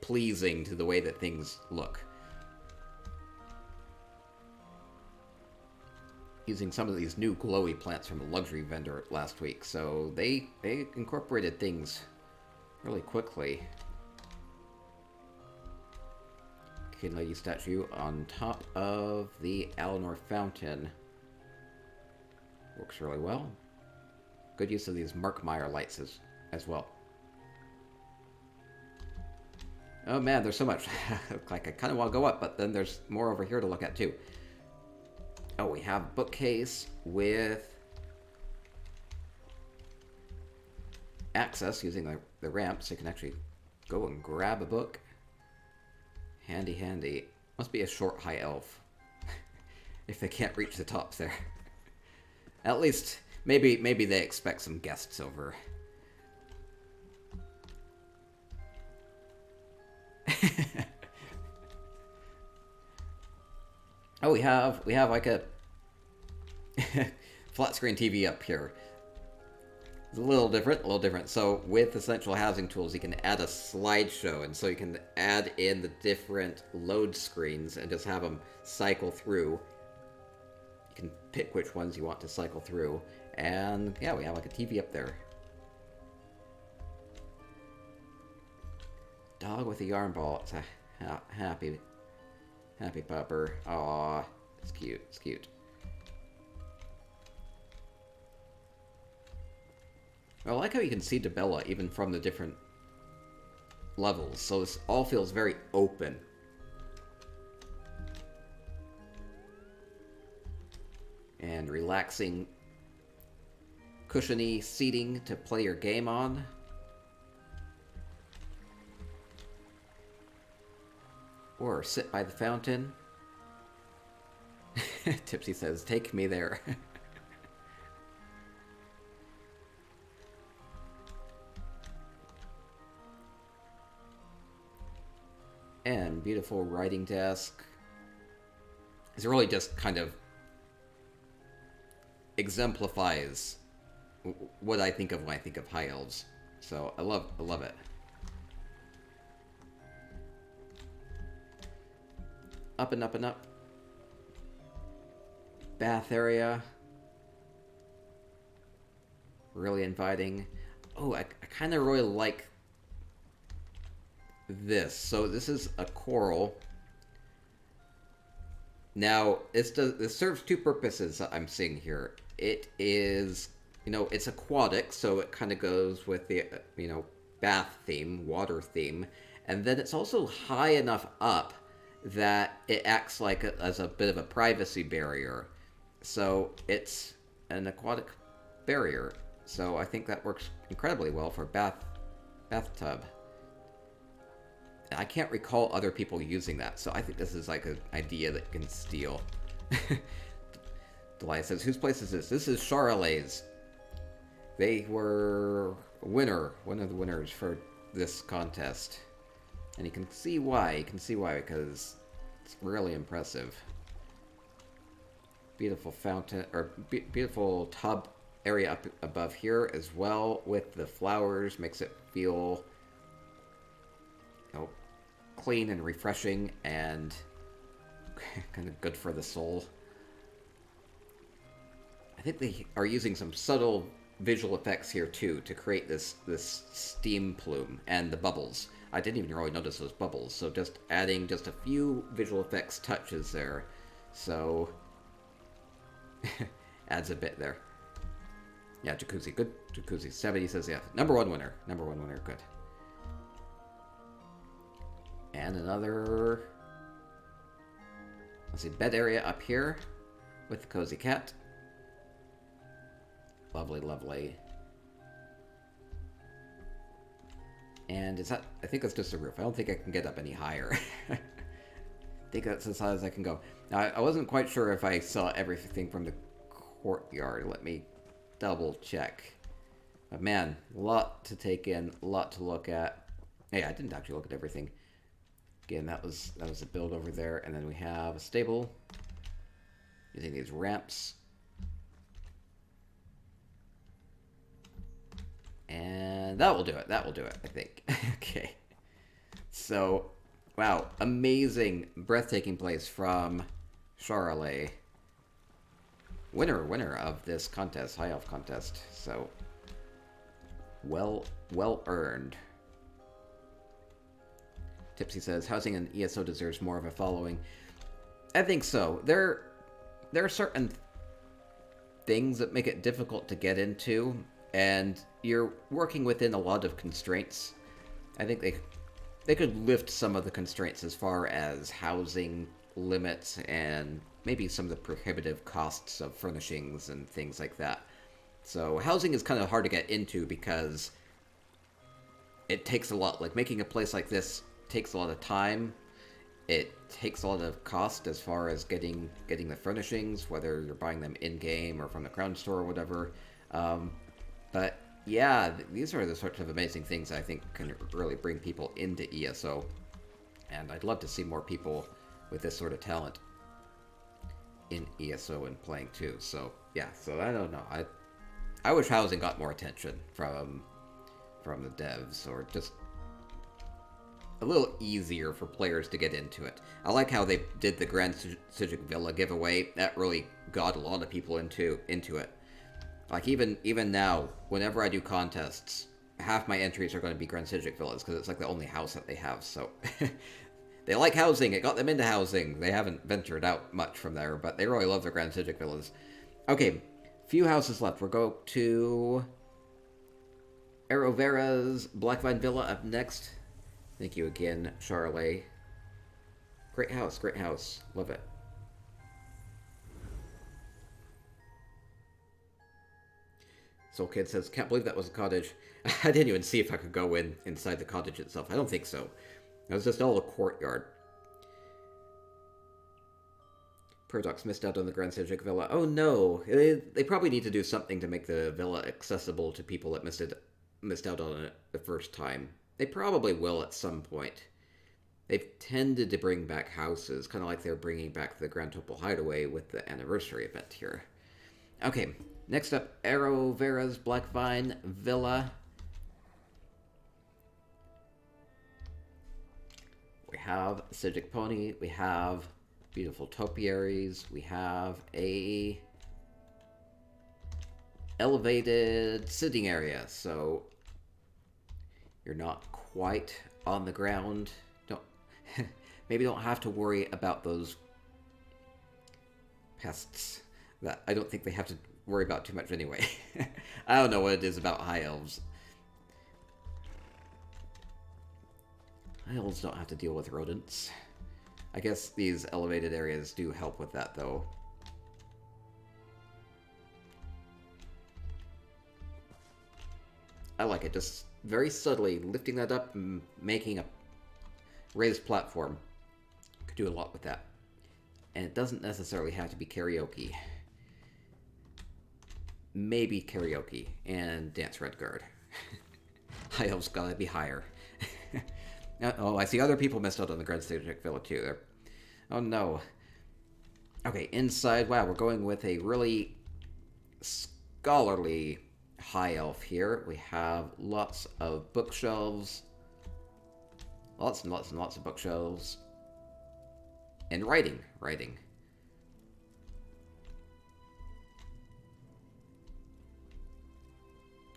pleasing to the way that things look. Using some of these new glowy plants from a luxury vendor last week, so they incorporated things really quickly. King Lady statue on top of the Eleanor fountain. Works really well. Good use of these Markmeyer lights as well. Oh man, there's so much. Like, I kind of want to go up, but then there's more over here to look at too. Oh, we have bookcase with access using the ramp, so you can actually go and grab a book. Handy, handy. Must be a short high elf. If they can't reach the top there. At least, maybe they expect some guests over. Oh, we have like a flat screen TV up here. It's a little different. So with Essential Housing Tools, you can add a slideshow, and so you can add in the different load screens and just have them cycle through. You can pick which ones you want to cycle through, and yeah, we have like a TV up there. Dog with a yarn ball. It's a happy pupper. Aw, it's cute. It's cute. I like how you can see Debella even from the different levels, so this all feels very open. And relaxing, cushiony seating to play your game on. Or sit by the fountain. Tipsy says, "Take me there." And beautiful writing desk. It really just kind of exemplifies what I think of when I think of high elves. So I love it. Up and up and up. Bath area. Really inviting. Oh, I kind of really like this. So this is a coral. Now, this serves two purposes I'm seeing here. It is, it's aquatic, so it kind of goes with the, bath theme, water theme. And then it's also high enough up that it acts like as a bit of a privacy barrier. So it's an aquatic barrier. So I think that works incredibly well for bathtub. I can't recall other people using that, so I think this is like an idea that you can steal. Delia says, whose place is this? This is Charolais. They were one of the winners for this contest. And you can see why. Because it's really impressive. Beautiful fountain, or beautiful tub area up above here as well with the flowers. Makes it feel, clean and refreshing and kind of good for the soul. I think they are using some subtle visual effects here too to create this steam plume and the bubbles. I didn't even really notice those bubbles, so just adding just a few visual effects touches there. So adds a bit there. Yeah, jacuzzi, good jacuzzi. 70 says yeah. Number one winner, good. And another, let's see, bed area up here with the cozy cat. Lovely, lovely. And is that, I think that's just a roof. I don't think I can get up any higher. I think that's as high as I can go. Now, I wasn't quite sure if I saw everything from the courtyard. Let me double check. But man, a lot to take in, a lot to look at. Hey, I didn't actually look at everything. Again, that was a build over there, and then we have a stable using these ramps, and that will do it. I think. Okay. So, wow, amazing, breathtaking place from Charolais. Winner of this contest, High Elf contest. So, well earned. Tipsy says, housing in ESO deserves more of a following. I think so. There are certain things that make it difficult to get into, and you're working within a lot of constraints. I think they could lift some of the constraints as far as housing limits and maybe some of the prohibitive costs of furnishings and things like that. So housing is kind of hard to get into because it takes a lot. Like making a place like this takes a lot of time. It takes a lot of cost as far as getting the furnishings, whether you're buying them in-game or from the Crown Store or whatever. But yeah, these are the sorts of amazing things I think can really bring people into ESO. And I'd love to see more people with this sort of talent in ESO and playing too. So yeah, so I don't know. I wish housing got more attention from the devs, or just a little easier for players to get into it. I like how they did the Grand Cijic Villa giveaway. That really got a lot of people into it. Like even now, whenever I do contests, half my entries are going to be Grand Cijic Villas because it's like the only house that they have. So they like housing. It got them into housing. They haven't ventured out much from there, but they really love their Grand Cijic Villas. Okay, few houses left. We'll go to Arovera's Blackvine Villa up next. Thank you again, Charolais. Great house, love it. Soul Kid says, can't believe that was a cottage. I didn't even see if I could go inside the cottage itself. I don't think so. It was just all a courtyard. Paradox missed out on the Grand Cijic Villa. Oh no, they probably need to do something to make the villa accessible to people that missed out on it the first time. They probably will at some point. They've tended to bring back houses, kind of like they're bringing back the Grand Topol Hideaway with the anniversary event here. Okay, Next up, Arrow Vera's Blackvine Villa. We have Sidic Pony. We have beautiful topiaries. We have a elevated sitting area, so you're not quite on the ground. Maybe don't have to worry about those pests that I don't think they have to worry about too much anyway. I don't know what it is about high elves. High elves don't have to deal with rodents. I guess these elevated areas do help with that, though. I like it, just very subtly lifting that up and making a raised platform. Could do a lot with that. And it doesn't necessarily have to be karaoke. Maybe karaoke and Dance Red Guard. High elves gotta be higher. Oh, I see other people missed out on the Grand Strategic Villa too. There. Oh no. Okay, inside, wow, we're going with a really scholarly high elf here. We have lots of bookshelves. Lots and lots and lots of bookshelves. And writing.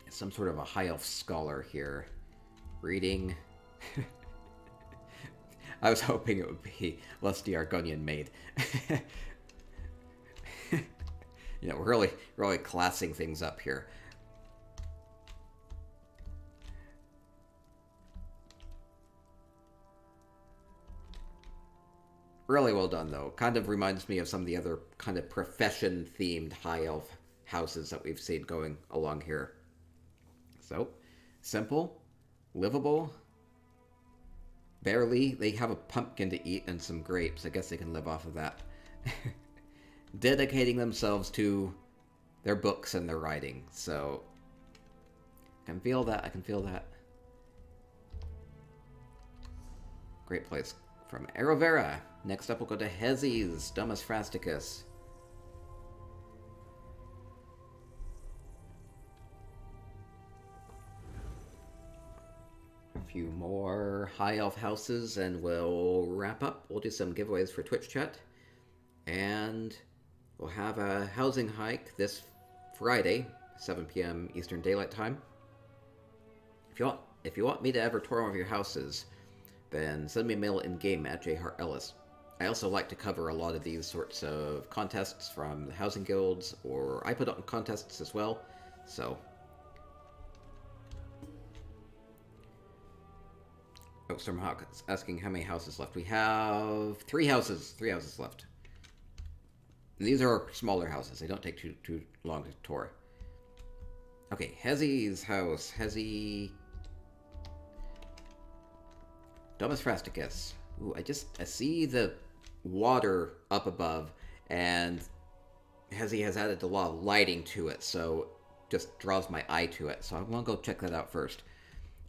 Some sort of a high elf scholar here. Reading. I was hoping it would be Lusty Argonian Maid. You know, really classing things up here. Really well done, though. Kind of reminds me of some of the other kind of profession-themed high elf houses that we've seen going along here. So, simple, livable. Barely. They have a pumpkin to eat and some grapes. I guess they can live off of that. Dedicating themselves to their books and their writing. So, I can feel that. Great place. From Arrow Vera. Next up we'll go to Hezzy's Domus Frasticus. A few more high elf houses and we'll wrap up. We'll do some giveaways for Twitch chat. And we'll have a housing hike this Friday, 7 p.m. Eastern Daylight Time. If you want me to ever tour one of your houses, then send me a mail in-game at jhartellis. I also like to cover a lot of these sorts of contests from the housing guilds, or I put on contests as well, so... Oh, Stormhawk is asking how many houses left. We have 3 houses. 3 houses left. And these are smaller houses. They don't take too long to tour. Okay, Hezzy's house. Hezzy... Domus Frasticus. Ooh, I see the water up above, and Hezzy has added a lot of lighting to it, so just draws my eye to it. So I want to go check that out first.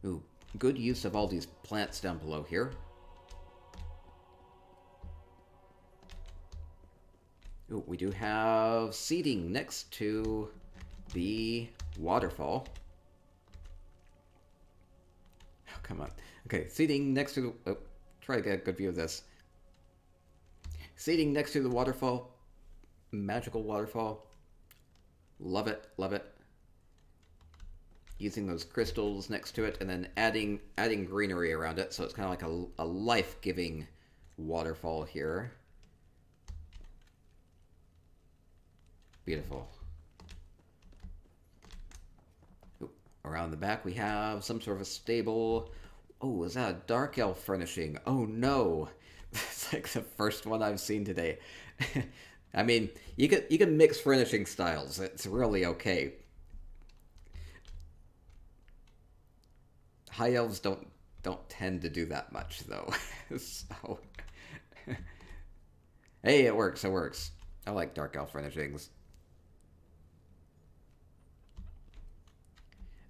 Ooh, good use of all these plants down below here. Ooh, we do have seating next to the waterfall. Oh, come on. Okay, seating next to the... Oh, try to get a good view of this. Seating next to the waterfall. Magical waterfall. Love it, love it. Using those crystals next to it and then adding greenery around it, so it's kind of like a life-giving waterfall here. Beautiful. Ooh, around the back we have some sort of a stable. Oh, is that a dark elf furnishing? Oh no! It's like the first one I've seen today. I mean, you can mix furnishing styles. It's really okay. High elves don't tend to do that much though. So hey, it works. I like dark elf furnishings.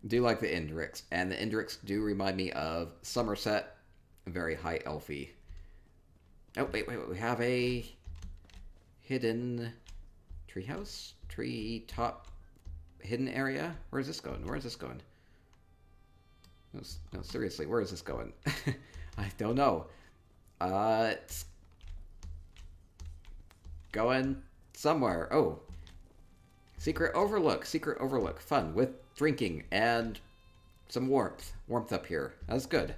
Do like the Indrix, and the Indrix do remind me of Somerset, very high elfy. Oh, wait, we have a hidden treehouse? Tree top hidden area? Where is this going? Where is this going? No, no, seriously, where is this going? I don't know. It's going somewhere. Oh, secret overlook. Secret overlook. Fun with drinking and some warmth. Warmth up here. That's good.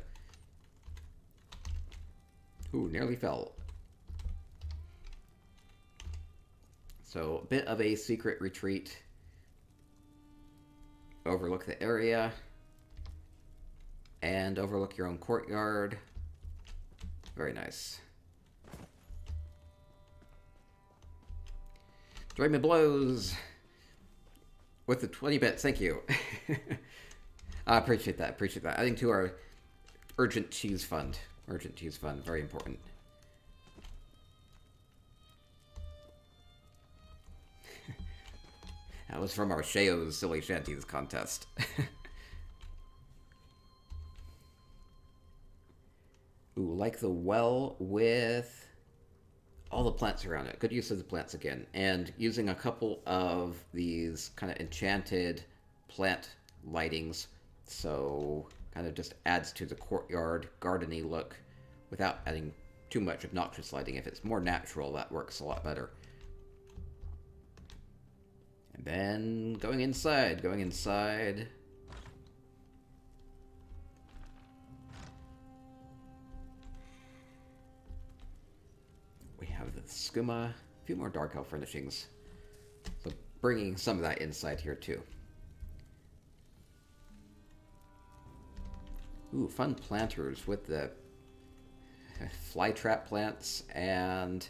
Ooh, nearly fell. So, a bit of a secret retreat. Overlook the area. And overlook your own courtyard. Very nice. Join me blows with the 20 bits. Thank you. I appreciate that. Appreciate that. Adding to our urgent cheese fund. Urgent cheese fund. Very important. That was from our Sheo's Silly Shanties contest. Ooh, like the well with all the plants around it. Good use of the plants again. And using a couple of these kind of enchanted plant lightings. So kind of just adds to the courtyard gardeny look without adding too much obnoxious lighting. If it's more natural, that works a lot better. And then going inside. We have the skooma, a few more dark elf furnishings. So bringing some of that inside here too. Ooh, fun planters with the flytrap plants and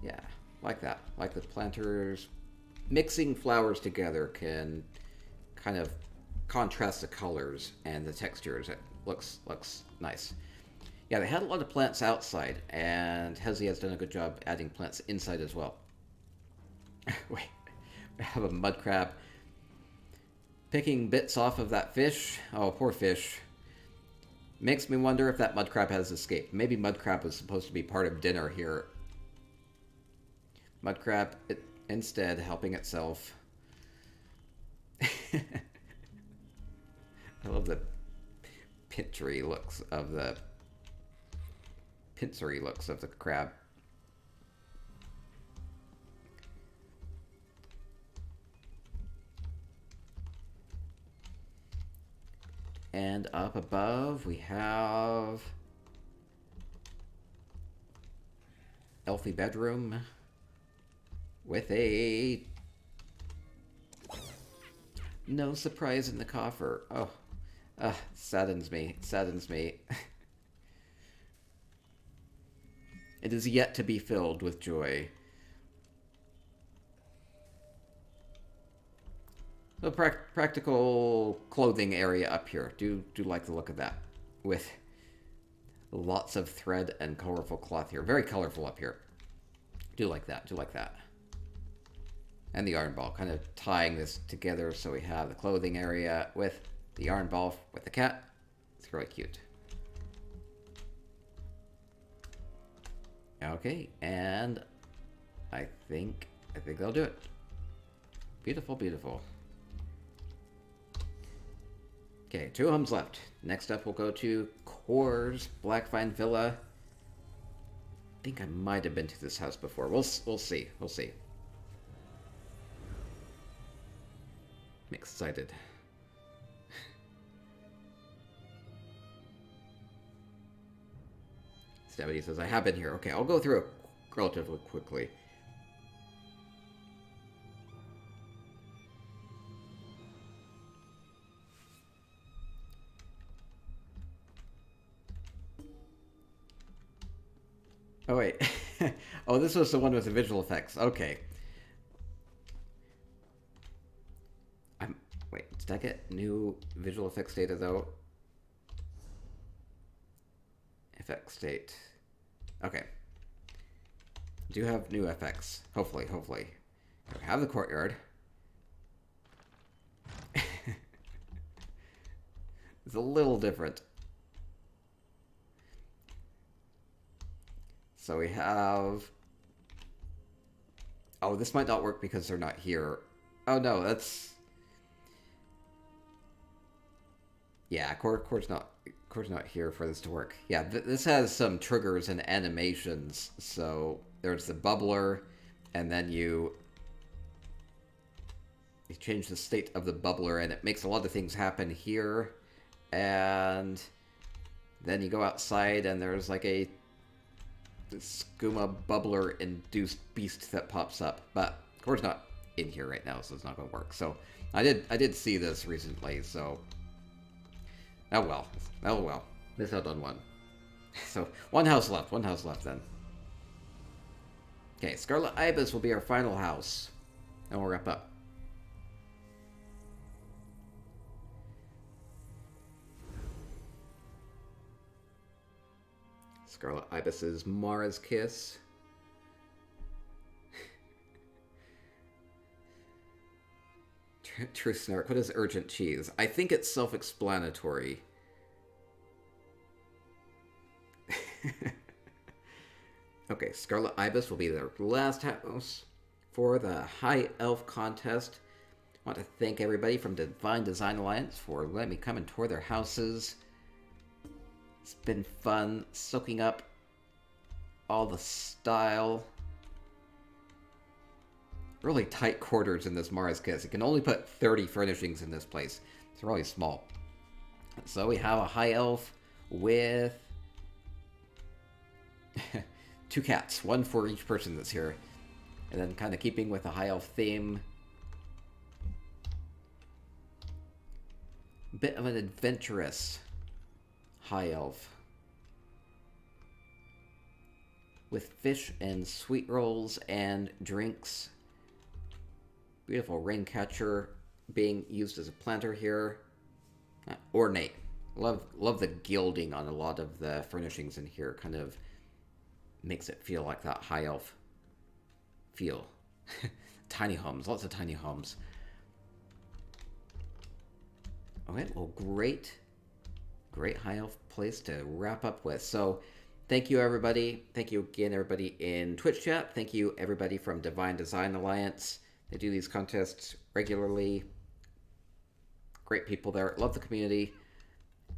yeah, like that. Like the planters. Mixing flowers together can kind of contrast the colors and the textures. It looks nice. Yeah, they had a lot of plants outside, and Hezi has done a good job adding plants inside as well. Wait, we have a mud crab picking bits off of that fish. Oh, poor fish. Makes me wonder if that mud crab has escaped. Maybe mud crab was supposed to be part of dinner here. Mud crab instead helping itself. I love the pincery looks of the crab. And up above we have Elfie bedroom with a no surprise in the coffer. Oh, saddens me. Saddens me. It is yet to be filled with joy. The practical clothing area up here. Do like the look of that. With lots of thread and colorful cloth here. Very colorful up here. Do like that. Do like that. And the yarn ball. Kind of tying this together so we have the clothing area with the yarn ball with the cat. It's really cute. Okay, and I think they'll do it. Beautiful, beautiful. Okay, 2 homes left. Next up, we'll go to Core's Blackvine Villa. I think I might have been to this house before. We'll see. We'll see. I'm excited. Stabby says, I have been here. Okay, I'll go through it relatively quickly. Oh, wait. Oh, this was the one with the visual effects. Okay. Wait, did I get new visual effects data, though? FX state. Okay. Do have new FX. Hopefully. We have the courtyard. It's a little different. So we have Oh, this might not work because they're not here. Oh no, that's... Yeah, Core's not here for this to work. Yeah, this has some triggers and animations. So there's the bubbler, and then you change the state of the bubbler, and it makes a lot of things happen here. And then you go outside, and there's like a skooma bubbler induced beast that pops up. But Core's not in here right now, so it's not going to work. So I did see this recently, so oh well. Oh well. Missed out on one. So one house left then. Okay, Scarlet Ibis will be our final house. And we'll wrap up. Scarlet Ibis is Mara's Kiss. True Snark. What is Urgent Cheese? I think it's self-explanatory. Okay, Scarlet Ibis will be their last house for the High Elf contest. I want to thank everybody from Divine Design Alliance for letting me come and tour their houses. It's been fun soaking up all the style. Really tight quarters in this Mara's Kiss. You can only put 30 furnishings in this place. It's really small. So we have a High Elf with 2 cats, one for each person that's here. And then kind of keeping with the High Elf theme, a bit of an adventurous High Elf with fish and sweet rolls and drinks. Beautiful rain catcher being used as a planter here. Ornate. Love the gilding on a lot of the furnishings in here. Kind of makes it feel like that High Elf feel. Tiny homes. Lots of tiny homes. Okay, well, great High Elf place to wrap up with. So thank you, everybody. Thank you again, everybody in Twitch chat. Thank you, everybody from Divine Design Alliance. They do these contests regularly. Great people there. Love the community.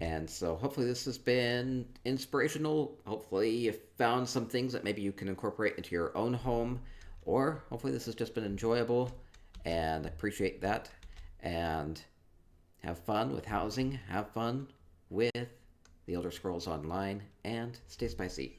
And so hopefully this has been inspirational. Hopefully you found some things that maybe you can incorporate into your own home. Or hopefully this has just been enjoyable. And I appreciate that. And have fun with housing. Have fun with the Elder Scrolls Online. And stay spicy.